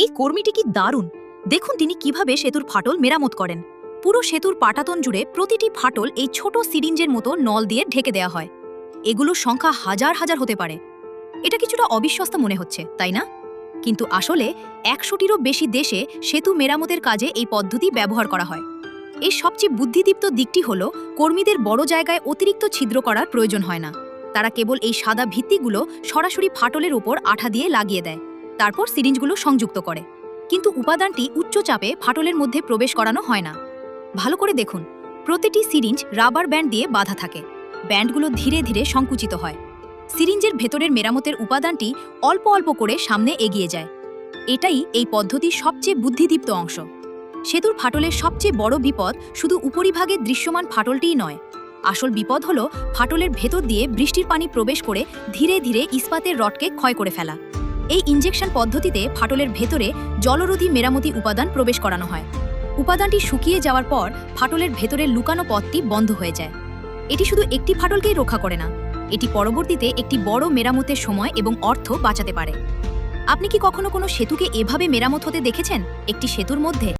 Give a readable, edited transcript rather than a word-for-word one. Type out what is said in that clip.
এই কর্মীটি কি দারুণ! দেখুন তিনি কিভাবে সেতুর ফাটল মেরামত করেন। পুরো সেতুর পাটাতন জুড়ে প্রতিটি ফাটল এই ছোট সিরিঞ্জের মতো নল দিয়ে ঢেকে দেওয়া হয়। এগুলোর সংখ্যা হাজার হাজার হতে পারে। এটা কিছুটা অবিশ্বস্ত মনে হচ্ছে, তাই না? কিন্তু আসলে ১০০টিরও বেশি দেশে সেতু মেরামতের কাজে এই পদ্ধতি ব্যবহার করা হয়। এই সবচেয়ে বুদ্ধিদীপ্ত দিকটি হল কর্মীদের বড় জায়গায় অতিরিক্ত ছিদ্র করার প্রয়োজন হয় না। তারা কেবল এই সাদা ভিত্তিগুলো সরাসরি ফাটলের উপর আঠা দিয়ে লাগিয়ে দেয়, তারপর সিরিঞ্জগুলো সংযুক্ত করে। কিন্তু উপাদানটি উচ্চ চাপে ফাটলের মধ্যে প্রবেশ করানো হয় না। ভালো করে দেখুন, প্রতিটি সিরিঞ্জ রাবার ব্যান্ড দিয়ে বাঁধা থাকে। ব্যান্ডগুলো ধীরে ধীরে সংকুচিত হয়। সিরিঞ্জের ভেতরের মেরামতের উপাদানটি অল্প অল্প করে সামনে এগিয়ে যায়। এটাই এই পদ্ধতির সবচেয়ে বুদ্ধিদীপ্ত অংশ। সেতুর ফাটলের সবচেয়ে বড় বিপদ শুধু উপরিভাগে দৃশ্যমান ফাটলটিই নয়। আসল বিপদ হল ফাটলের ভেতর দিয়ে বৃষ্টির পানি প্রবেশ করে ধীরে ধীরে ইস্পাতের রডকে ক্ষয় করে ফেলা। এই ইনজেকশন পদ্ধতিতে ফাটলের ভেতরে জলরোধী মেরামতি উপাদান প্রবেশ করানো হয়। উপাদানটি শুকিয়ে যাওয়ার পর ফাটলের ভেতরের লুকানো পথটি বন্ধ হয়ে যায়। এটি শুধু একটি ফাটলকেই রক্ষা করে না, এটি পরবর্তীতে একটি বড় মেরামতের সময় এবং অর্থ বাঁচাতে পারে। আপনি কি কখনো কোনো সেতুকে এভাবে মেরামত হতে দেখেছেন, একটি সেতুর মধ্যে?